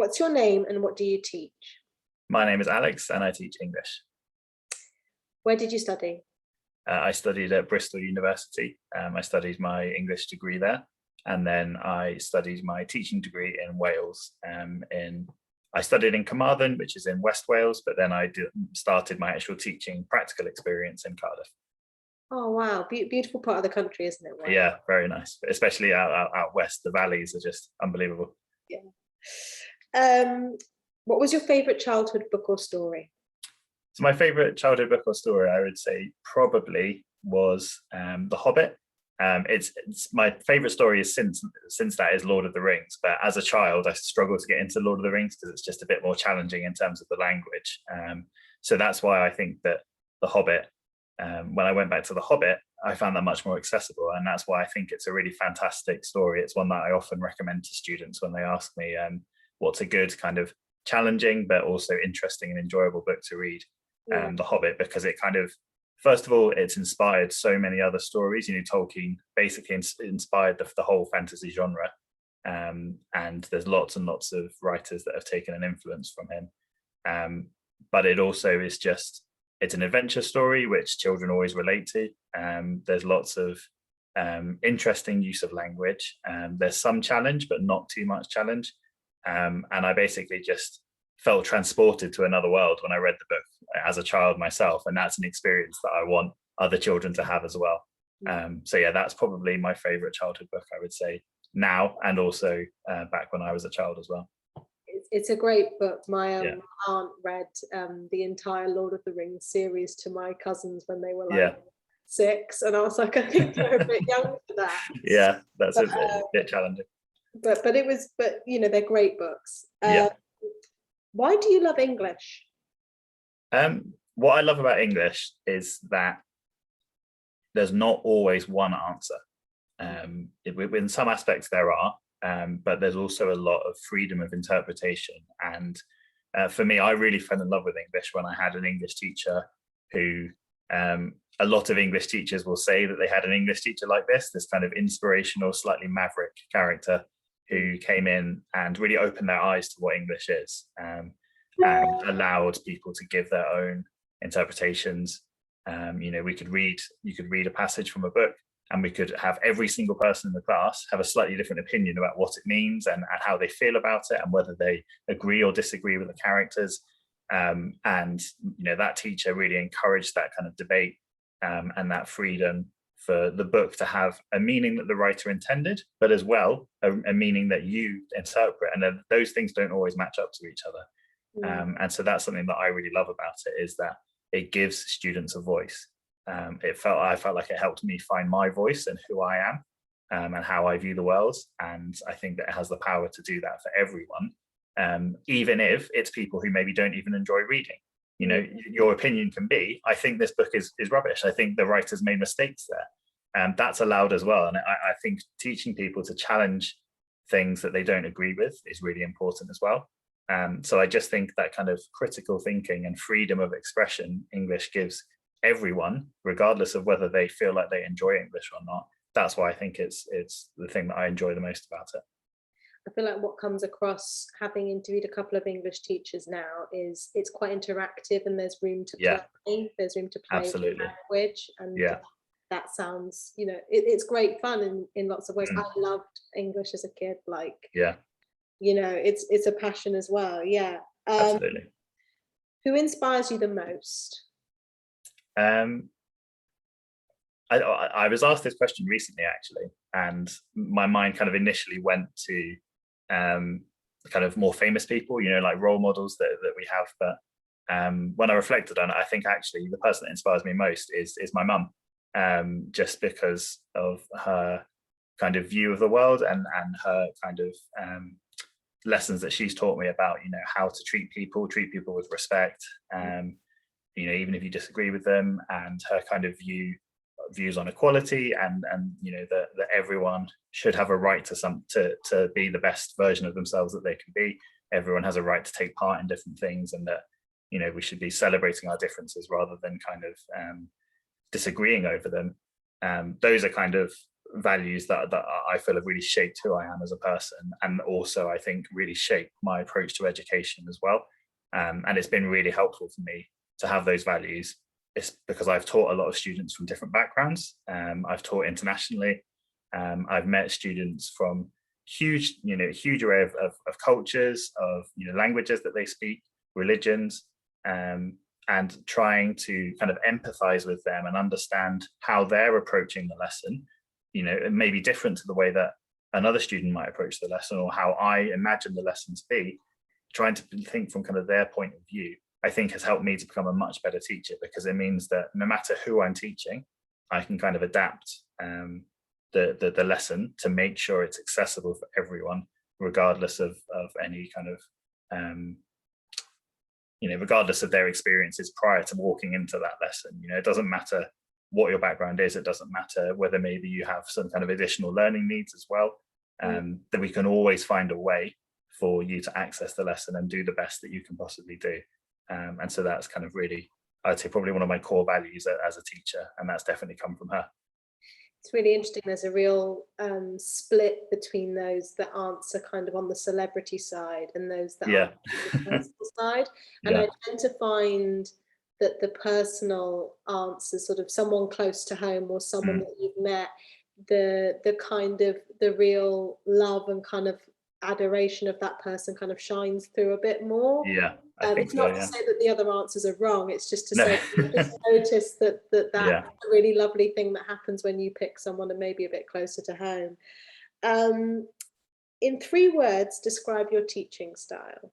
What's your name and what do you teach? My name is Alex and I teach English. Where did you study? I studied at Bristol University. I studied my English degree there, and then I studied my teaching degree in Wales. I studied in Carmarthen, which is in West Wales, but then I started my actual teaching practical experience in Cardiff. Oh wow, beautiful part of the country, isn't it? Wales? Yeah, very nice, especially out west. The valleys are just unbelievable. Yeah. What was your favorite childhood book or story? So my favorite childhood book or story, I would say, probably was The Hobbit. It's my favorite story is since that is Lord of the Rings. But as a child, I struggled to get into Lord of the Rings because it's just a bit more challenging in terms of the language. So that's why I think that The Hobbit, when I went back to The Hobbit, I found that much more accessible. And that's why I think it's a really fantastic story. It's one that I often recommend to students when they ask me what's a good kind of challenging, but also interesting and enjoyable book to read. The Hobbit, because it kind of, first of all, it's inspired so many other stories. Tolkien basically inspired the whole fantasy genre, and there's lots and lots of writers that have taken an influence from him. But it also is it's an adventure story which children always relate to. There's lots of interesting use of language. There's some challenge, but not too much challenge. And I basically just felt transported to another world when I read the book as a child myself, and that's an experience that I want other children to have as well. So yeah, that's probably my favorite childhood book, I would say, now, and also back when I was a child as well. It's a great book. My aunt read the entire Lord of the Rings series to my cousins when they were like 6, and I was like, I think they're a bit young for that. Yeah, that's a bit challenging. But they're great books. Why do you love English? What I love about English is that there's not always one answer. In some aspects there are, but there's also a lot of freedom of interpretation. And for me, I really fell in love with English when I had an English teacher who, a lot of English teachers will say that they had an English teacher like this kind of inspirational, slightly maverick character who came in and really opened their eyes to what English is, and allowed people to give their own interpretations. You could read a passage from a book, and we could have every single person in the class have a slightly different opinion about what it means and how they feel about it and whether they agree or disagree with the characters. And that teacher really encouraged that kind of debate and that freedom for the book to have a meaning that the writer intended, but as well a meaning that you interpret, and those things don't always match up to each other. And so that's something that I really love about it, is that it gives students a voice. I felt like it helped me find my voice and who I am, and how I view the world. And I think that it has the power to do that for everyone, even if it's people who maybe don't even enjoy reading. Your opinion can be, I think this book is rubbish. I think the writer's made mistakes there. And that's allowed as well. And I think teaching people to challenge things that they don't agree with is really important as well. So I just think that kind of critical thinking and freedom of expression English gives everyone, regardless of whether they feel like they enjoy English or not. That's why I think it's the thing that I enjoy the most about it. I feel like what comes across, having interviewed a couple of English teachers now, is it's quite interactive and there's room to play. There's room to play with language, and that sounds, it's great fun in lots of ways. I loved English as a kid. It's a passion as well. Absolutely. Who inspires you the most? I was asked this question recently, actually, and my mind kind of initially went to kind of more famous people, like role models that we have. But when I reflected on it, I think actually the person that inspires me most is my mum, just because of her kind of view of the world and her kind of lessons that she's taught me about, how to treat people with respect, even if you disagree with them, and her kind of views on equality and that everyone should have a right to be the best version of themselves that they can be. Everyone has a right to take part in different things, and that we should be celebrating our differences rather than kind of disagreeing over them. Those are kind of values that I feel have really shaped who I am as a person, and also I think really shaped my approach to education as well. And it's been really helpful for me to have those values. It's because I've taught a lot of students from different backgrounds. I've taught internationally. I've met students from huge array of cultures, of languages that they speak, religions, and trying to kind of empathize with them and understand how they're approaching the lesson. It may be different to the way that another student might approach the lesson, or how I imagine the lesson to be. Trying to think from kind of their point of view, I think, has helped me to become a much better teacher, because it means that no matter who I'm teaching, I can kind of adapt the lesson to make sure it's accessible for everyone, regardless of any kind of regardless of their experiences prior to walking into that lesson. It doesn't matter what your background is. It doesn't matter whether maybe you have some kind of additional learning needs as well. That we can always find a way for you to access the lesson and do the best that you can possibly do. And so that's kind of really, I'd say, probably one of my core values as a teacher, and that's definitely come from her. It's really interesting. There's a real split between those that answer kind of on the celebrity side and those that are on the personal side. And I tend to find that the personal answer, sort of someone close to home or someone that you've met, the kind of the real love and kind of adoration of that person kind of shines through a bit more. It's not to say that the other answers are wrong. It's just to say, just notice that's a really lovely thing that happens when you pick someone and maybe a bit closer to home. In 3 words, describe your teaching style.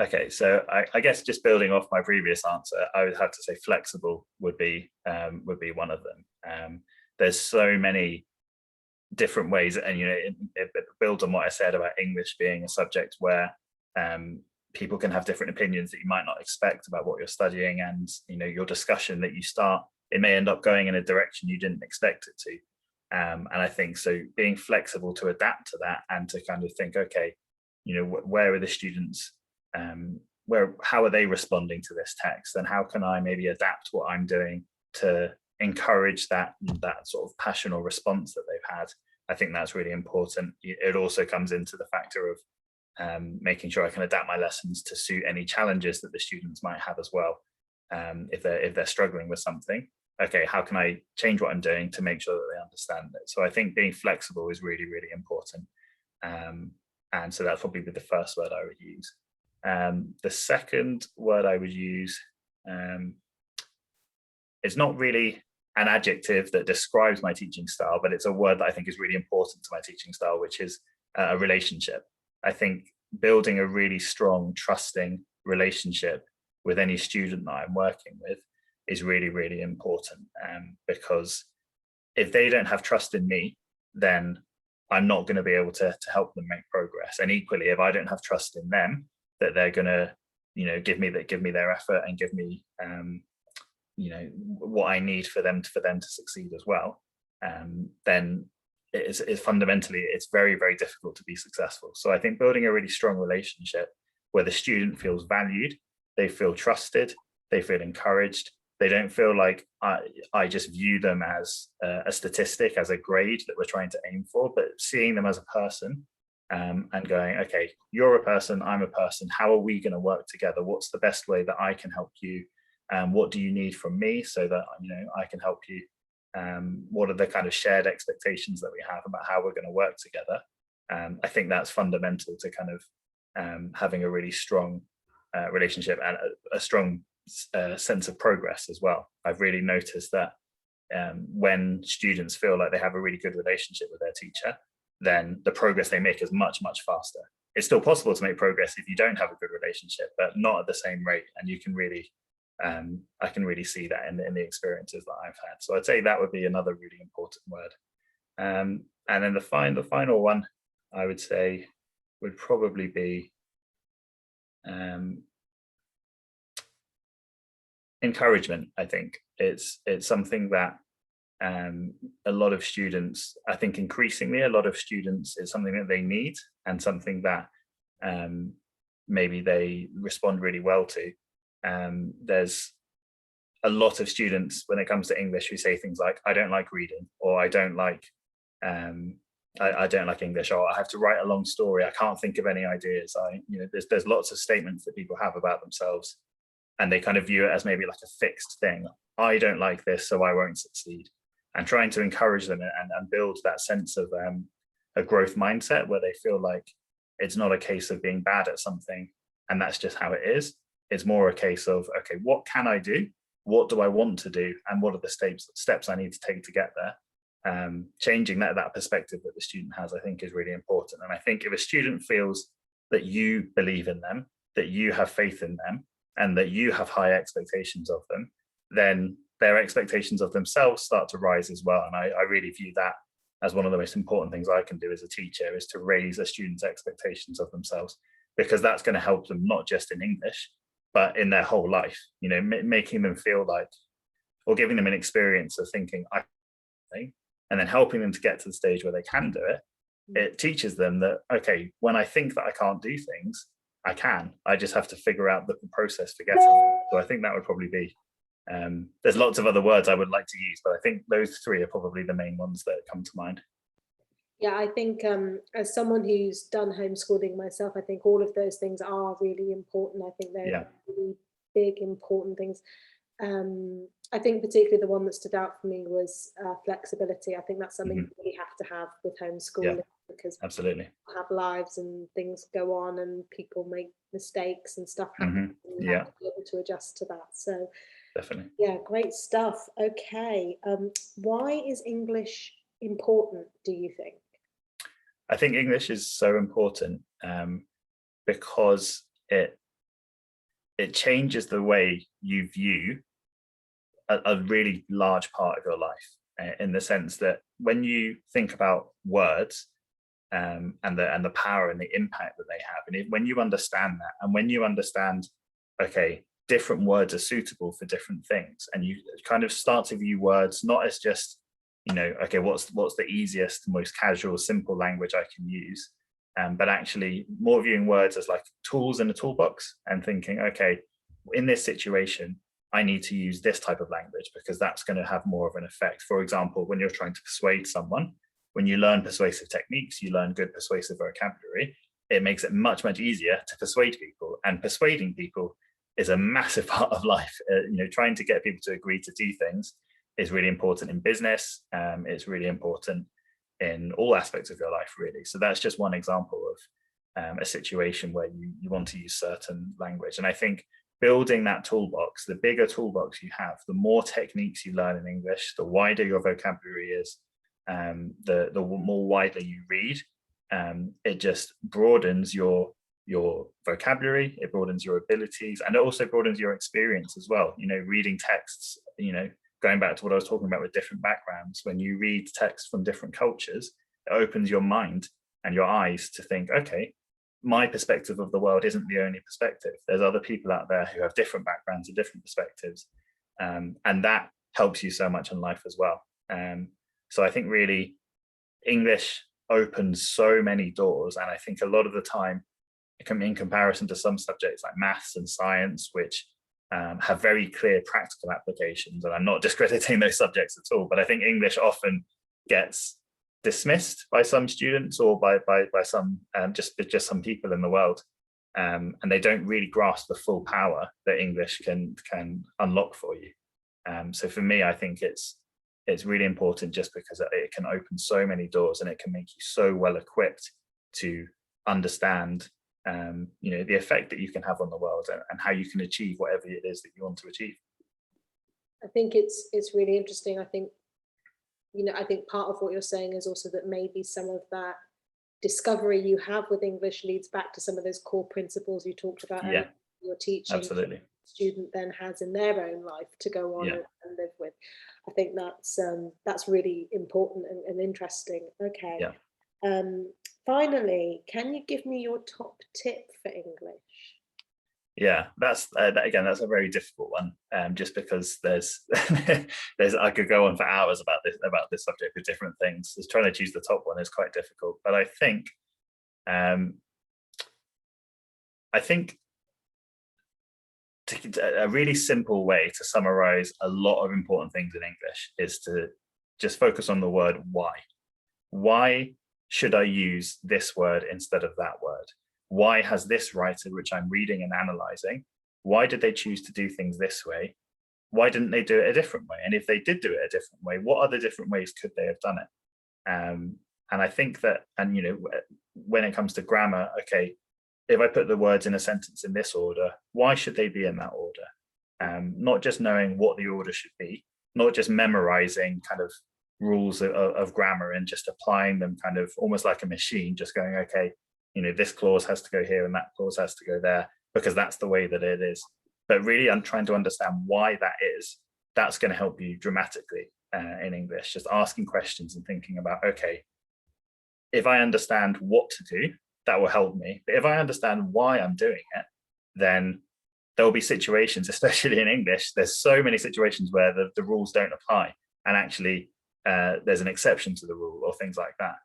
Okay, so I guess just building off my previous answer, I would have to say flexible would be one of them. There's so many different ways, and it builds on what I said about English being a subject where people can have different opinions that you might not expect about what you're studying, and your discussion that you start, it may end up going in a direction you didn't expect it to. And I think so being flexible to adapt to that, and to kind of think, okay, where are the students, how are they responding to this text, and how can I maybe adapt what I'm doing to encourage that sort of passion or response that they've had. I think that's really important. It also comes into the factor of making sure I can adapt my lessons to suit any challenges that the students might have as well. If they're struggling with something, okay, how can I change what I'm doing to make sure that they understand it? So I think being flexible is really, really important. And so that's probably the first word I would use. The second word I would use, it's not really an adjective that describes my teaching style, but it's a word that I think is really important to my teaching style, which is a relationship. I think building a really strong, trusting relationship with any student that I'm working with is really, really important. Because if they don't have trust in me, then I'm not going to be able to help them make progress. And equally, if I don't have trust in them, that they're going to, give me their effort and give me, what I need for them to succeed as well, then it's fundamentally, it's very, very difficult to be successful. So I think building a really strong relationship where the student feels valued, they feel trusted, they feel encouraged, they don't feel like I just view them as a statistic, as a grade that we're trying to aim for, but seeing them as a person, and going, okay, you're a person, I'm a person, how are we going to work together? What's the best way that I can help you? What do you need from me so that I can help you? What are the kind of shared expectations that we have about how we're going to work together? I think that's fundamental to kind of having a really strong relationship and a strong sense of progress as well. I've really noticed that when students feel like they have a really good relationship with their teacher, then the progress they make is much, much faster. It's still possible to make progress if you don't have a good relationship, but not at the same rate. And you can really, I can really see that in the experiences that I've had. So I'd say that would be another really important word. And then the final one I would say would probably be encouragement. I think it's something that a lot of students, I think increasingly a lot of students, is something that they need, and something that maybe they respond really well to. There's a lot of students when it comes to English who say things like, I don't like reading, or I don't like I don't like English, or I have to write a long story, I can't think of any ideas. There's lots of statements that people have about themselves, and they kind of view it as maybe like a fixed thing. I don't like this, so I won't succeed. And trying to encourage them and build that sense of a growth mindset where they feel like it's not a case of being bad at something and that's just how it is. It's more a case of, okay, what can I do? What do I want to do? And what are the steps I need to take to get there? Changing that perspective that the student has, I think, is really important. And I think if a student feels that you believe in them, that you have faith in them, and that you have high expectations of them, then their expectations of themselves start to rise as well. And I really view that as one of the most important things I can do as a teacher, is to raise a student's expectations of themselves, because that's going to help them not just in English, but in their whole life, making them feel like, or giving them an experience of thinking, I think, and then helping them to get to the stage where they can do it. It teaches them that, okay, when I think that I can't do things, I can. I just have to figure out the process for getting there. So I think that would probably be, there's lots of other words I would like to use, but I think those three are probably the main ones that come to mind. Yeah, I think as someone who's done homeschooling myself, I think all of those things are really important. I think they're really big, important things. I think particularly the one that stood out for me was flexibility. I think that's something you really have to have with homeschooling, because absolutely people have lives and things go on and people make mistakes and stuff happen. And you have to be able to adjust to that. So definitely. Yeah, great stuff. Okay. Why is English important, do you think? I think English is so important because it changes the way you view a really large part of your life, in the sense that when you think about words and the power and the impact that they have, and when you understand that, and when you understand, okay, different words are suitable for different things, and you kind of start to view words not as just, okay, what's the easiest, most casual, simple language I can use, but actually more viewing words as like tools in a toolbox, and thinking, okay, in this situation, I need to use this type of language because that's going to have more of an effect. For example, when you're trying to persuade someone, when you learn persuasive techniques, you learn good persuasive vocabulary, it makes it much, much easier to persuade people. And persuading people is a massive part of life. Trying to get people to agree to do things is really important in business. It's really important in all aspects of your life, really. So that's just one example of a situation where you want to use certain language. And I think building that toolbox, the bigger toolbox you have, the more techniques you learn in English, the wider your vocabulary is, the more widely you read, it just broadens your vocabulary, it broadens your abilities, and it also broadens your experience as well. Reading texts, going back to what I was talking about with different backgrounds, when you read texts from different cultures, it opens your mind and your eyes to think, okay, my perspective of the world isn't the only perspective. There's other people out there who have different backgrounds and different perspectives, and that helps you so much in life as well. So I think really English opens so many doors, and I think a lot of the time, in comparison to some subjects like maths and science, which have very clear practical applications, and I'm not discrediting those subjects at all, but I think English often gets dismissed by some students, or by some just some people in the world, and they don't really grasp the full power that English can unlock for you. So for me, I think it's really important, just because it can open so many doors, and it can make you so well equipped to understand the effect that you can have on the world, and how you can achieve whatever it is that you want to achieve. I think it's really interesting. I think part of what you're saying is also that maybe some of that discovery you have with English leads back to some of those core principles you talked about earlier, your teaching. Absolutely. Student then has in their own life to go on and live with. I think that's really important and interesting. Okay. Finally, can you give me your top tip for English? Yeah, that's a very difficult one, just because there's I could go on for hours about this subject with different things. Just trying to choose the top one is quite difficult, but I think a really simple way to summarize a lot of important things in English is to just focus on the word why. why should I use this word instead of that word? Why has this writer, which I'm reading and analyzing, why did they choose to do things this way? Why didn't they do it a different way? And if they did do it a different way, what other different ways could they have done it? And I think that, and you know, when it comes to grammar, okay, if I put the words in a sentence in this order, why should they be in that order? Not just knowing what the order should be, not just memorizing kind of rules of grammar and just applying them kind of almost like a machine, just going, okay, you know, this clause has to go here and that clause has to go there because that's the way that it is. But really, I'm trying to understand why that is. That's going to help you dramatically in English, just asking questions and thinking about, okay, if I understand what to do, that will help me. But if I understand why I'm doing it, then there will be situations, especially in English, there's so many situations where the rules don't apply. And actually, there's an exception to the rule or things like that.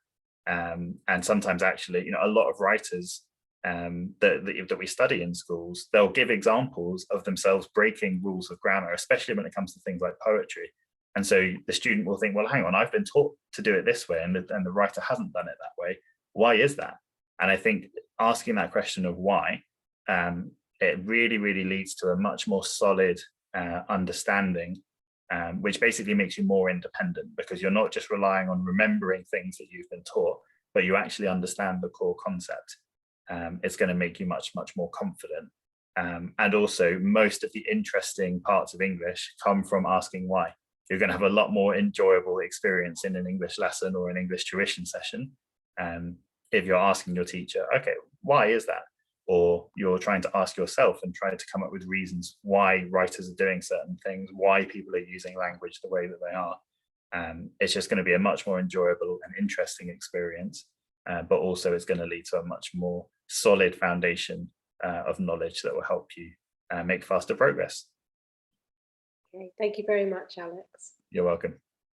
And sometimes actually, you know, a lot of writers that we study in schools, they'll give examples of themselves breaking rules of grammar, especially when it comes to things like poetry. And so the student will think, well, hang on, I've been taught to do it this way and the writer hasn't done it that way. Why is that? And I think asking that question of why, it really, really leads to a much more solid understanding, which basically makes you more independent because you're not just relying on remembering things that you've been taught, but you actually understand the core concept. It's going to make you much, much more confident. And also, most of the interesting parts of English come from asking why. You're going to have a lot more enjoyable experience in an English lesson or an English tuition session if you're asking your teacher, okay, why is that? Or you're trying to ask yourself and trying to come up with reasons why writers are doing certain things, why people are using language the way that they are. It's just going to be a much more enjoyable and interesting experience, but also it's going to lead to a much more solid foundation of knowledge that will help you make faster progress. Okay, thank you very much, Alex. You're welcome.